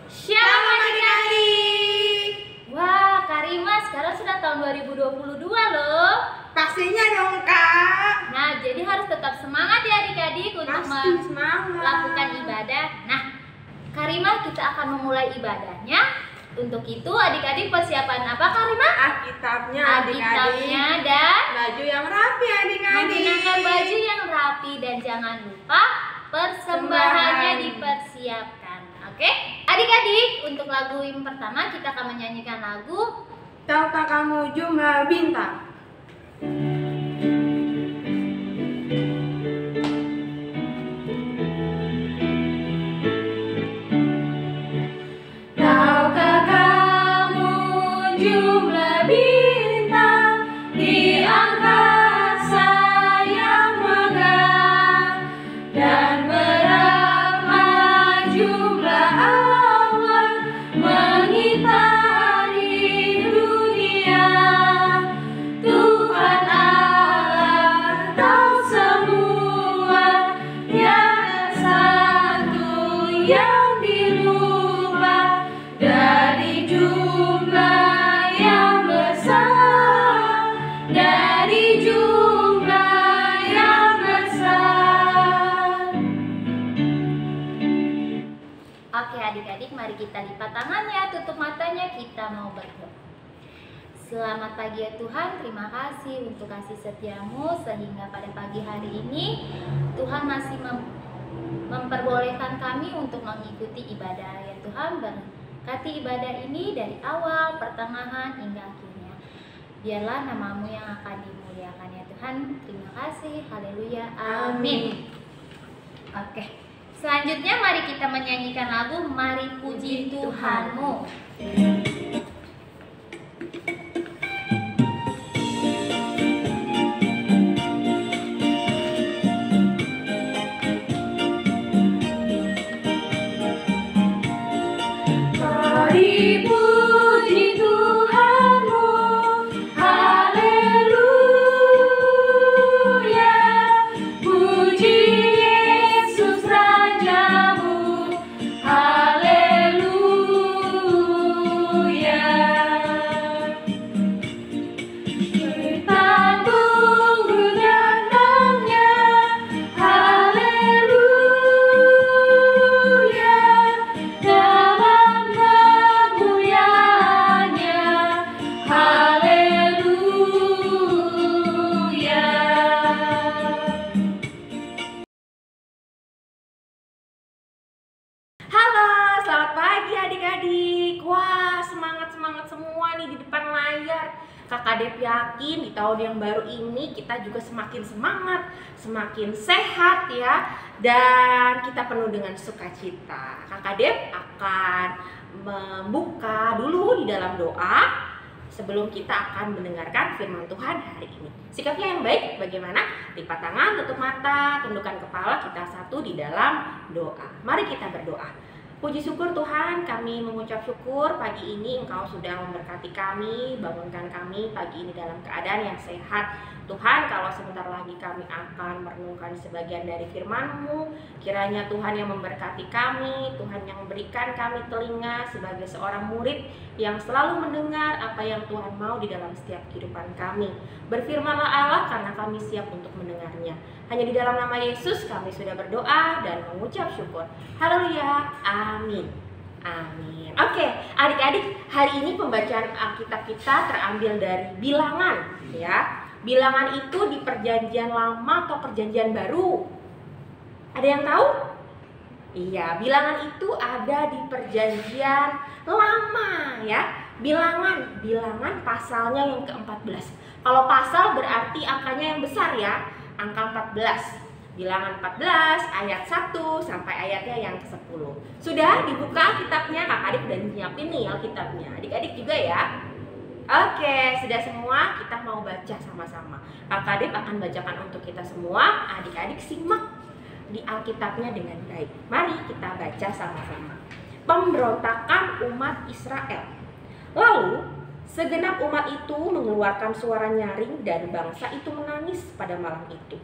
Shalom adik-adik. Wah, Karima sekarang sudah tahun 2022 loh. Pastinya dong Kak. Nah, jadi harus tetap semangat ya adik-adik untuk melakukan ibadah. Nah, Karima kita akan memulai ibadahnya. Untuk itu adik-adik persiapan apa Karima? Alkitabnya adik-adik. Dan baju yang rapi adik-adik. menggunakan baju yang rapi dan jangan lupa persembahannya dipersiapkan. Oke? Adik-adik, untuk lagu yang pertama kita akan menyanyikan lagu Tahukah kamu jumlah bintang? Tahukah kamu jumlah bintang di angkasa yang megah, dan berapa jumlah awan mengitari dunia? Tuhan Allah tahu semua, tiada satu yang dilupa dari jumlah yang besar, dari jumlah yang besar. Oke adik-adik, mari kita lipat tangannya, tutup matanya, kita mau berdoa. Selamat pagi ya Tuhan, terima kasih untuk kasih setiamu sehingga pada pagi hari ini Tuhan masih memperbolehkan kami untuk mengikuti ibadah ya Tuhan. Berkati ibadah ini dari awal, pertengahan hingga akhirnya. Biarlah namamu yang akan dimuliakan ya Tuhan. Terima kasih, haleluya, amin. Oke, selanjutnya mari kita menyanyikan lagu Mari Puji Tuhanmu. Mari puji Tuhanmu, haleluya. Puji Yesus Rajamu, haleluya. Kita tunggu datangnya, haleluya. Dalam kemuliaannya, haleluya. Halo, selamat pagi adik-adik. Wah, semangat-semangat semua nih di depan layar. Kakak Dep yakin di tahun yang baru ini kita juga semakin semangat, semakin sehat ya, dan kita penuh dengan sukacita. Kakak Dep akan membuka dulu di dalam doa sebelum kita akan mendengarkan firman Tuhan hari ini. Sikapnya yang baik bagaimana? Lipat tangan, tutup mata, tundukkan kepala, kita satu di dalam doa. Mari kita berdoa. Puji syukur Tuhan, kami mengucap syukur pagi ini Engkau sudah memberkati kami, bangunkan kami pagi ini dalam keadaan yang sehat. Tuhan, kalau sebentar lagi kami akan merenungkan sebagian dari firman-Mu, kiranya Tuhan yang memberkati kami, Tuhan yang memberikan kami telinga sebagai seorang murid yang selalu mendengar apa yang Tuhan mau di dalam setiap kehidupan kami. Berfirmanlah Allah karena kami siap untuk mendengarnya. Hanya di dalam nama Yesus kami sudah berdoa dan mengucap syukur. Haleluya, amin. Amin. Oke, adik-adik, hari ini pembacaan Alkitab kita terambil dari Bilangan ya. Bilangan itu di perjanjian lama atau perjanjian baru? Ada yang tahu? Iya, bilangan itu ada di perjanjian lama ya. Bilangan pasalnya yang ke-14. Kalau pasal berarti angkanya yang besar ya, angka 14. Bilangan 14 ayat 1 sampai ayatnya yang ke-10. Sudah dibuka kitabnya? Kakak adik udah nyiapin nih Alkitabnya. Adik-adik juga ya. Oke, sudah semua, kita mau baca sama-sama. Kakak adik akan bacakan untuk kita semua. Adik-adik simak di Alkitabnya dengan baik. Mari kita baca sama-sama. Pemberontakan umat Israel. Lalu segenap umat itu mengeluarkan suara nyaring dan bangsa itu menangis pada malam itu.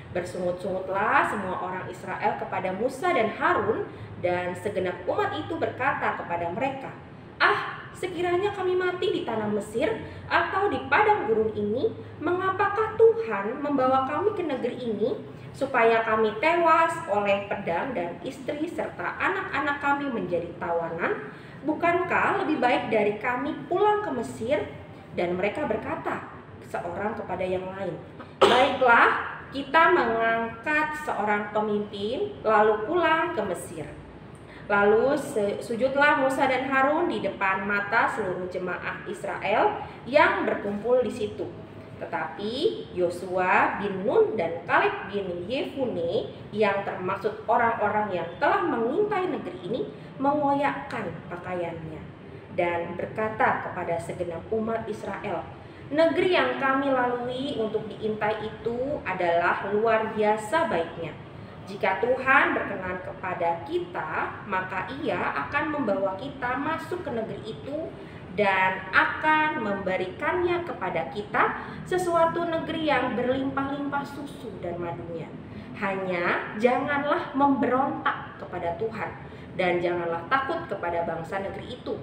Bersungut-sungutlah semua orang Israel kepada Musa dan Harun, dan segenap umat itu berkata kepada mereka, "Ah, sekiranya kami mati di tanah Mesir atau di padang gurun ini, mengapakah Tuhan membawa kami ke negeri ini supaya kami tewas oleh pedang dan istri serta anak-anak kami menjadi tawanan? Bukankah lebih baik dari kami pulang ke Mesir?" Dan mereka berkata seorang kepada yang lain, "Baiklah, kita mengangkat seorang pemimpin lalu pulang ke Mesir." Lalu sujudlah Musa dan Harun di depan mata seluruh jemaah Israel yang berkumpul di situ. Tetapi Yosua bin Nun dan Kaleb bin Yefune yang termasuk orang-orang yang telah mengintai negeri ini mengoyakkan pakaiannya dan berkata kepada segenap umat Israel, "Negeri yang kami lalui untuk diintai itu adalah luar biasa baiknya. Jika Tuhan berkenan kepada kita, maka Ia akan membawa kita masuk ke negeri itu dan akan memberikannya kepada kita, sesuatu negeri yang berlimpah-limpah susu dan madunya. Hanya janganlah memberontak kepada Tuhan dan janganlah takut kepada bangsa negeri itu,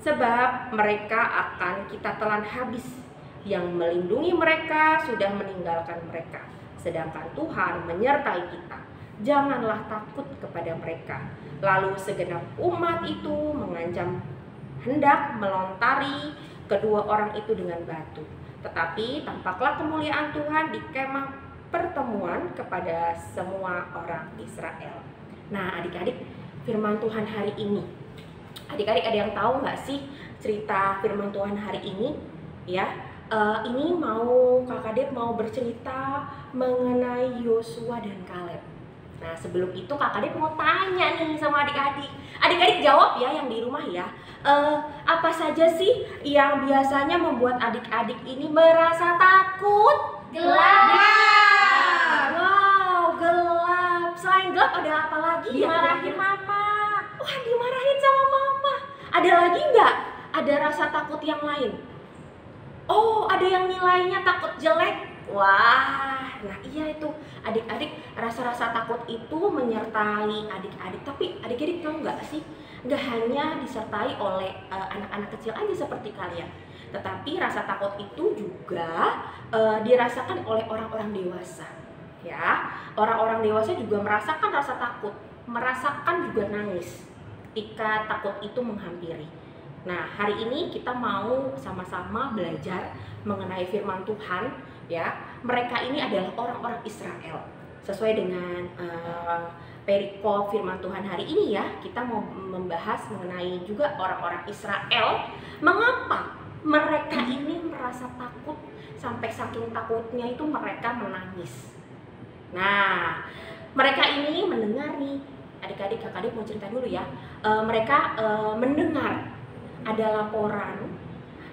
sebab mereka akan kita telan habis. Yang melindungi mereka sudah meninggalkan mereka, sedangkan Tuhan menyertai kita. Janganlah takut kepada mereka." Lalu segenap umat itu mengancam hendak melontari kedua orang itu dengan batu. Tetapi tampaklah kemuliaan Tuhan di kemah pertemuan kepada semua orang Israel. Nah, adik-adik, firman Tuhan hari ini, adik-adik ada yang tahu nggak sih cerita firman Tuhan hari ini? Ya, ini Kakak Dep mau bercerita mengenai Yosua dan Kaleb. Nah, sebelum itu Kakak Dep mau tanya nih sama adik-adik. Adik-adik jawab ya yang di rumah ya. Apa saja sih yang biasanya membuat adik-adik ini merasa takut? Gelap. Wow, gelap. Selain gelap ada apa lagi? Dimarahin mama. Wah, dimarahin sama mama. Ada lagi nggak? Ada rasa takut yang lain? Oh, ada yang nilainya takut jelek. Wah, nah iya itu. Adik-adik, rasa-rasa takut itu menyertai adik-adik. Tapi adik-adik tahu nggak sih? Nggak hanya disertai oleh anak-anak kecil aja seperti kalian. Tetapi rasa takut itu juga dirasakan oleh orang-orang dewasa. Ya, orang-orang dewasa juga merasakan rasa takut, merasakan juga nangis ketika takut itu menghampiri. Nah, hari ini kita mau sama-sama belajar mengenai firman Tuhan ya. Mereka ini adalah orang-orang Israel. Sesuai dengan perikop firman Tuhan hari ini ya, kita mau membahas mengenai juga orang-orang Israel. Mengapa mereka ini merasa takut sampai saking takutnya itu mereka menangis. Nah, mereka ini mendengar nih, adik-adik kakak-adik mau cerita dulu ya. Mereka mendengar ada laporan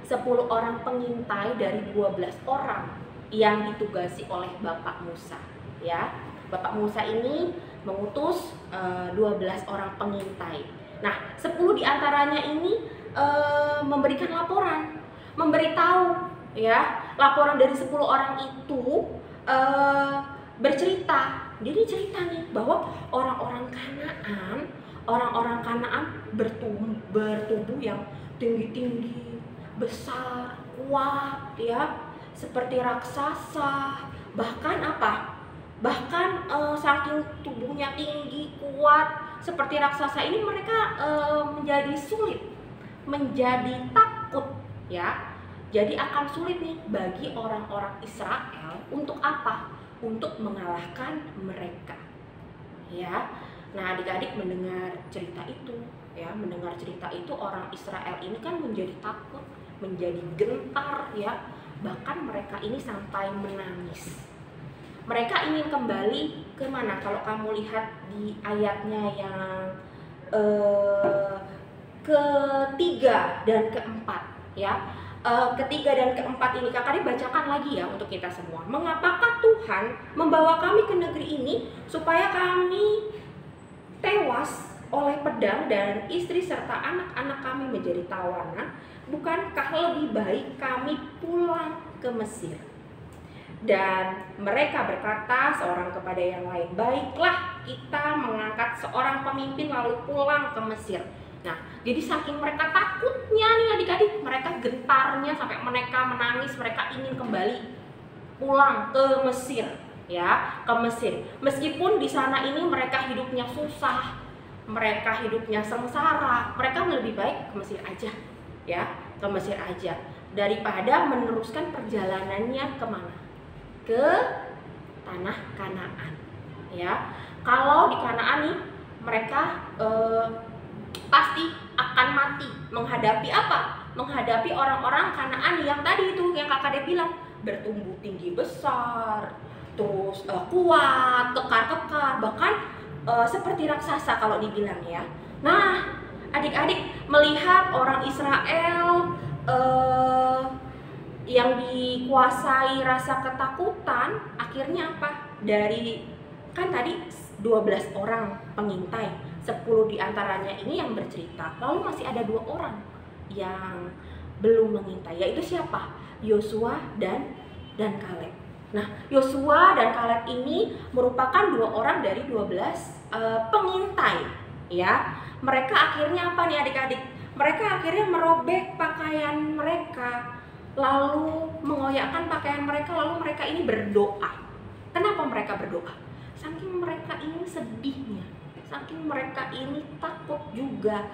10 orang pengintai dari 12 orang yang ditugasi oleh Bapak Musa ya. Bapak Musa ini mengutus 12 orang pengintai. Nah, 10 diantaranya ini memberikan laporan, memberitahu ya. Laporan dari 10 orang itu bercerita. Jadi cerita nih bahwa orang-orang Kanaan bertubuh yang tinggi-tinggi, besar, kuat ya, seperti raksasa. Bahkan saking tubuhnya tinggi, kuat seperti raksasa ini, mereka menjadi sulit, menjadi takut ya. Jadi akan sulit nih bagi orang-orang Israel untuk apa? Untuk mengalahkan mereka. Ya. Nah, adik-adik mendengar cerita itu, ya, mendengar cerita itu orang Israel ini kan menjadi takut, menjadi gentar, ya. Bahkan mereka ini sampai menangis. Mereka ingin kembali ke mana? Kalau kamu lihat di ayatnya yang ketiga dan keempat, ya. Ketiga dan keempat ini kakak bacakan lagi ya untuk kita semua. Mengapakah Tuhan membawa kami ke negeri ini supaya kami tewas oleh pedang dan istri serta anak-anak kami menjadi tawanan? Bukankah lebih baik kami pulang ke Mesir? Dan mereka berkata seorang kepada yang lain, baiklah kita mengangkat seorang pemimpin lalu pulang ke Mesir. Nah, jadi saking mereka takutnya nih adik-adik, mereka gentarnya sampai mereka menangis, mereka ingin kembali pulang ke Mesir, ya, ke Mesir. Meskipun di sana ini mereka hidupnya susah, mereka hidupnya sengsara, mereka lebih baik ke Mesir aja, ya, ke Mesir aja daripada meneruskan perjalanannya kemana? Ke tanah Kanaan, ya. Kalau di Kanaan nih mereka pasti akan mati menghadapi apa? Menghadapi orang-orang Kanaan yang tadi itu yang kakak dia bilang bertumbuh tinggi besar, terus kuat, kekar-kekar, bahkan seperti raksasa kalau dibilang ya. Nah, adik-adik melihat orang Israel yang dikuasai rasa ketakutan, akhirnya apa? Dari kan tadi 12 orang pengintai, 10 diantaranya ini yang bercerita, lalu masih ada 2 orang yang belum mengintai, yaitu siapa? Yosua dan Kaleb. Nah, Yosua dan Kaleb ini merupakan 2 orang dari 12 pengintai, ya. Mereka akhirnya apa nih adik-adik? Mereka akhirnya merobek pakaian mereka, lalu mengoyakkan pakaian mereka, lalu mereka ini berdoa. Kenapa mereka berdoa? Saking mereka ini sedihnya, saking mereka ini takut juga,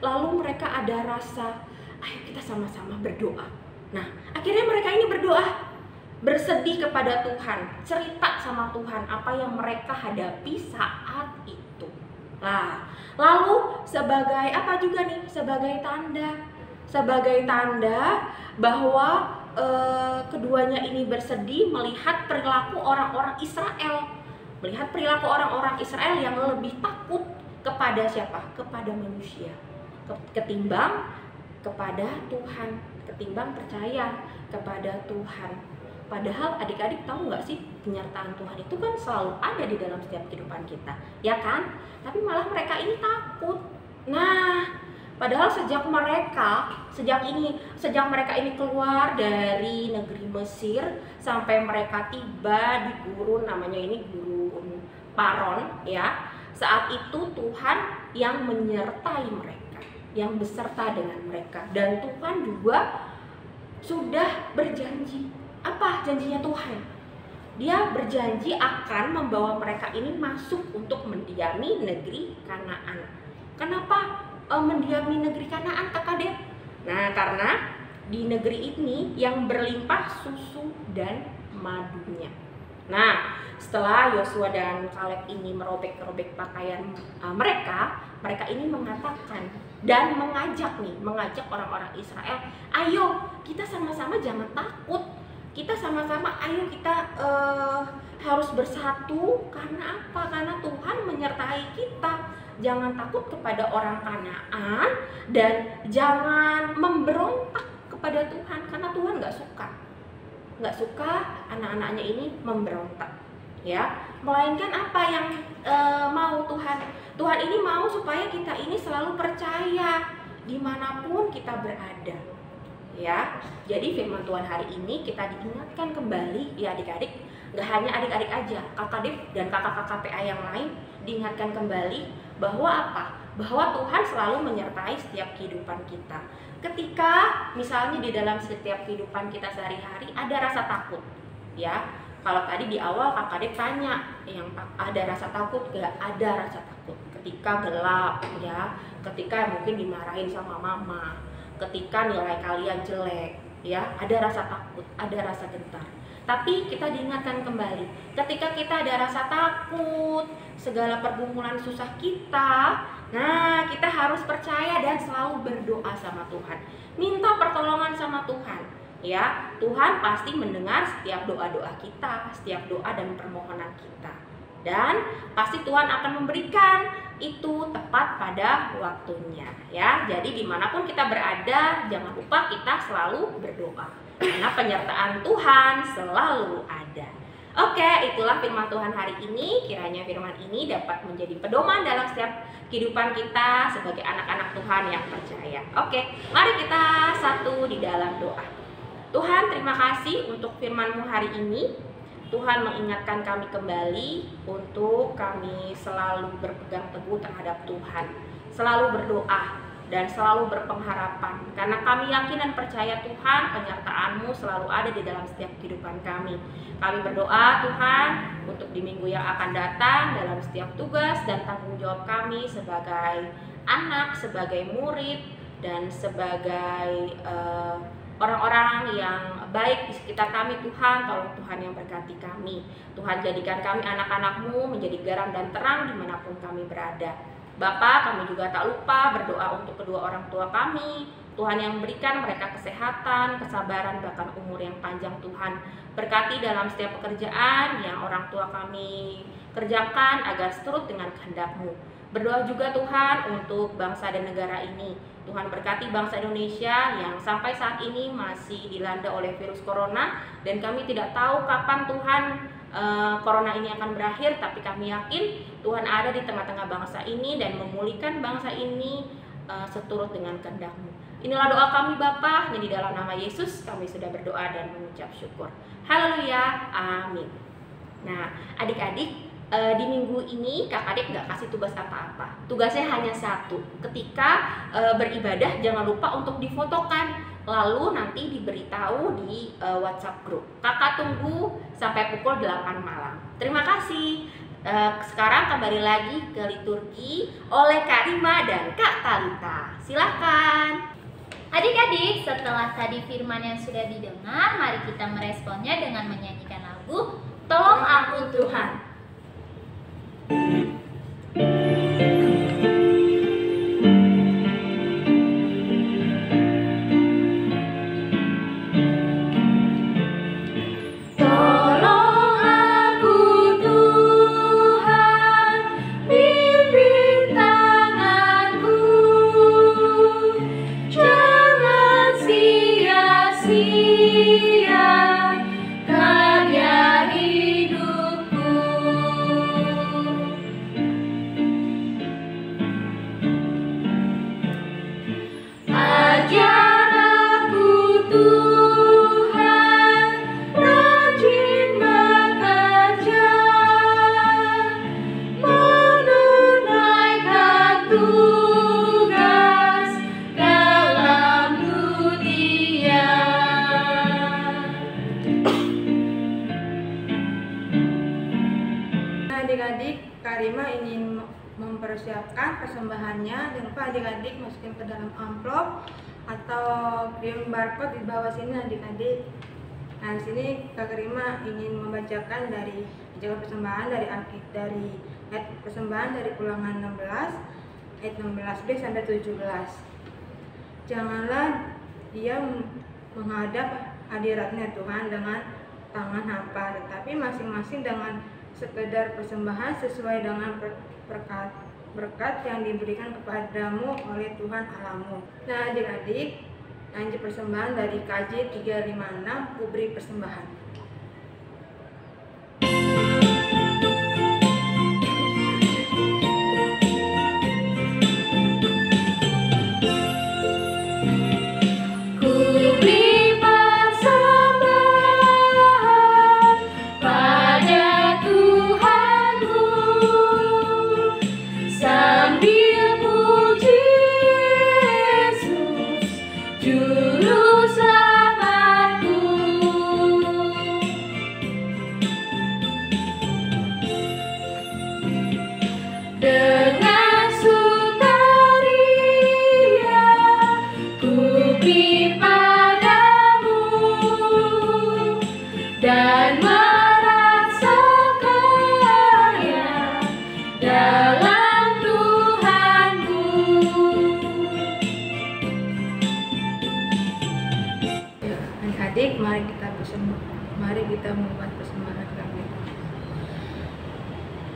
lalu mereka ada rasa, ayo kita sama-sama berdoa. Nah, akhirnya mereka ini berdoa, bersedih kepada Tuhan, cerita sama Tuhan apa yang mereka hadapi saat itu. Nah, lalu sebagai apa juga nih? Sebagai tanda bahwa keduanya ini bersedih melihat perilaku orang-orang Israel, melihat perilaku orang-orang Israel yang lebih takut kepada siapa? Kepada manusia, ketimbang kepada Tuhan, ketimbang percaya kepada Tuhan. Padahal adik-adik tahu nggak sih, penyertaan Tuhan itu kan selalu ada di dalam setiap kehidupan kita, ya kan? Tapi malah mereka ini takut. Nah, padahal sejak mereka ini keluar dari negeri Mesir sampai mereka tiba di gurun, namanya ini gurun Paran, ya. Saat itu Tuhan yang menyertai mereka, yang beserta dengan mereka, dan Tuhan juga sudah berjanji. Apa janjinya Tuhan? Dia berjanji akan membawa mereka ini masuk untuk mendiami negeri Kanaan. Kenapa mendiami negeri Kanaan, Kakak Dep? Nah, karena di negeri ini yang berlimpah susu dan madunya. Nah, setelah Yosua dan Kaleb ini merobek-robek pakaian mereka ini mengatakan dan mengajak orang-orang Israel, ayo kita sama-sama jangan takut. Kita sama-sama ayo kita harus bersatu. Karena apa? Karena Tuhan menyertai kita. Jangan takut kepada orang Kanaan dan jangan memberontak kepada Tuhan, karena Tuhan nggak suka anak-anaknya ini memberontak, ya. Melainkan apa yang mau Tuhan? Tuhan ini mau supaya kita ini selalu percaya dimanapun kita berada, ya. Jadi firman Tuhan hari ini kita diingatkan kembali, ya adik-adik. Nggak hanya adik-adik aja, kakak Dev dan kakak-kakak PA yang lain diingatkan kembali bahwa apa? Bahwa Tuhan selalu menyertai setiap kehidupan kita. Ketika misalnya di dalam setiap kehidupan kita sehari-hari ada rasa takut, ya. Kalau tadi di awal kakak Dev tanya, yang ada rasa takut gak? Ada rasa takut ketika gelap, ya. Ketika mungkin dimarahin sama mama, ketika nilai kalian jelek, ya, ada rasa takut, ada rasa gentar. Tapi kita diingatkan kembali, ketika kita ada rasa takut, segala pergumulan susah kita, nah kita harus percaya dan selalu berdoa sama Tuhan. Minta pertolongan sama Tuhan, ya. Tuhan pasti mendengar setiap doa-doa kita, setiap doa dan permohonan kita. Dan pasti Tuhan akan memberikan itu tepat pada waktunya, ya. Jadi dimanapun kita berada, jangan lupa kita selalu berdoa, karena penyertaan Tuhan selalu ada. Oke, itulah firman Tuhan hari ini. Kiranya firman ini dapat menjadi pedoman dalam setiap kehidupan kita sebagai anak-anak Tuhan yang percaya. Oke, mari kita satu di dalam doa. Tuhan, terima kasih untuk firman-Mu hari ini. Tuhan mengingatkan kami kembali untuk kami selalu berpegang teguh terhadap Tuhan, selalu berdoa dan selalu berpengharapan, karena kami yakin dan percaya Tuhan, penyertaan-Mu selalu ada di dalam setiap kehidupan kami. Kami berdoa Tuhan untuk di minggu yang akan datang dalam setiap tugas dan tanggung jawab kami sebagai anak, sebagai murid, dan sebagai orang-orang yang baik di sekitar kami. Tuhan, tolong Tuhan yang berkati kami. Tuhan, jadikan kami anak-anak-Mu menjadi garam dan terang dimanapun kami berada. Bapa, kami juga tak lupa berdoa untuk kedua orang tua kami. Tuhan yang berikan mereka kesehatan, kesabaran, bahkan umur yang panjang. Tuhan, berkati dalam setiap pekerjaan yang orang tua kami kerjakan agar seturut dengan kehendak-Mu. Berdoa juga Tuhan untuk bangsa dan negara ini. Tuhan, berkati bangsa Indonesia yang sampai saat ini masih dilanda oleh virus corona, dan kami tidak tahu kapan Tuhan corona ini akan berakhir, tapi kami yakin Tuhan ada di tengah-tengah bangsa ini dan memulihkan bangsa ini seturut dengan kehendak-Mu. Inilah doa kami Bapa, yang di dalam nama Yesus kami sudah berdoa dan mengucap syukur. Haleluya, amin. Nah, adik-adik, di minggu ini Kak Adek nggak kasih tugas apa-apa. Tugasnya hanya satu. Ketika beribadah jangan lupa untuk difotokan, lalu nanti diberitahu di WhatsApp grup. Kakak tunggu sampai pukul 8 malam. Terima kasih. Sekarang kembali lagi ke liturgi oleh Kak Rima dan Kak Talita. Silakan. Adik-adik, setelah tadi firman yang sudah didengar, mari kita meresponnya dengan menyanyikan lagu Tolong Aku Tuhan. Adik-adik, Kak Rima ingin mempersiapkan persembahannya. Jangan lupa adik-adik masukin ke dalam amplop atau kirim barcode di bawah sini adik-adik. Nah, di sini Kak Rima ingin membacakan dari jawaban persembahan dari ayat persembahan dari Ulangan 16 ayat 16b sampai 17. Janganlah dia menghadap hadiratnya Tuhan dengan tangan hampa, tetapi masing-masing dengan sekedar persembahan sesuai dengan berkat yang diberikan kepadamu oleh Tuhan Allahmu. Nah adik-adik, lanjut persembahan dari KJ 356, Kuberi Persembahan.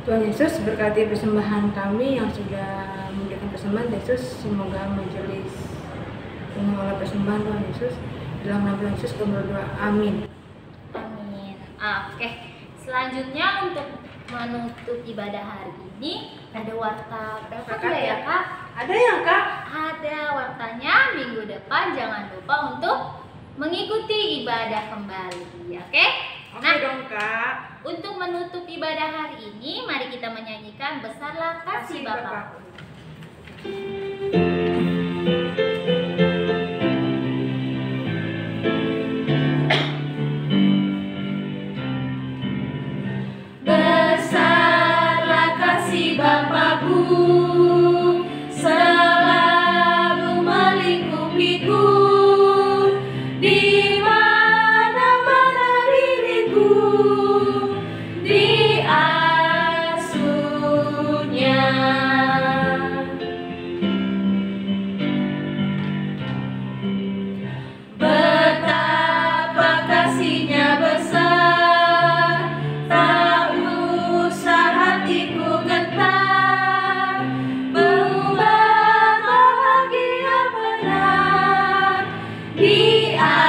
Tuhan Yesus berkati persembahan kami yang sudah memberikan persembahan. Yesus, semoga majelis mengolah persembahan Tuhan Yesus. Dalam nama Tuhan Yesus kami berdoa, amin. Amin. Oke, selanjutnya untuk menutup ibadah hari ini ada warta berapa ya Kak? Ada ya Kak? Ada wartanya. Minggu depan jangan lupa untuk mengikuti ibadah kembali, oke? Oke dong Kak. Untuk menutup ibadah hari ini, mari kita menyanyikan Besarlah Kasih Bapa. Besarlah kasih Bapa-Ku, selalu melingkupiku, di mana-mana diriku diasuhnya. Betapa kasihnya besar, tak usah hatiku gentar, berubah bahagia benar diasuhnya.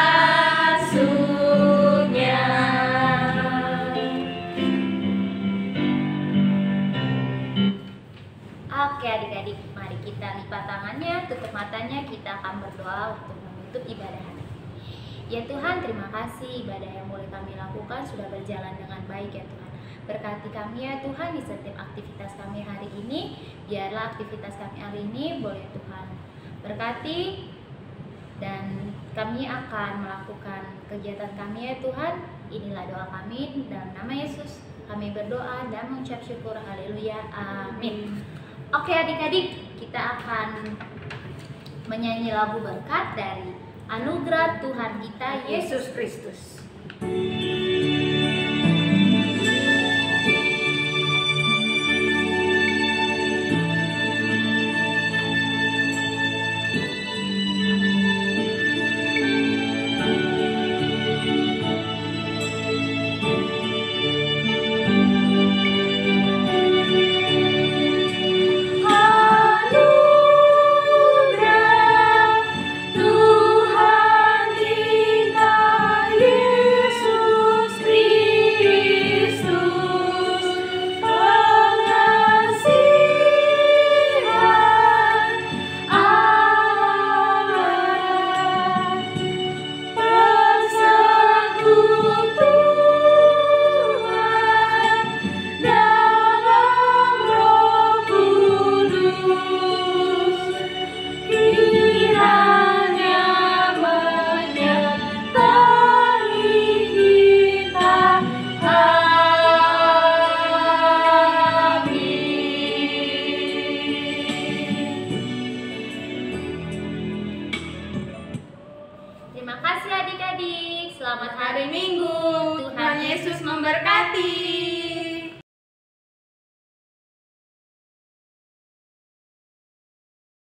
Oke adik-adik, mari kita lipat tangannya, tutup matanya, kita akan berdoa untuk menutup ibadah hari ini. Ya Tuhan, terima kasih ibadah yang boleh kami lakukan sudah berjalan dengan baik ya Tuhan. Berkati kami ya Tuhan di setiap aktivitas kami hari ini. Biarlah aktivitas kami hari ini boleh Tuhan berkati, dan kami akan melakukan kegiatan kami ya Tuhan. Inilah doa kami, dalam nama Yesus kami berdoa dan mengucap syukur. Haleluya, amin. Oke adik-adik, kita akan menyanyi lagu berkat dari Anugerah Tuhan kita Yesus Kristus. Terima kasih adik-adik. Selamat hari Minggu. Tuhan Yesus memberkati.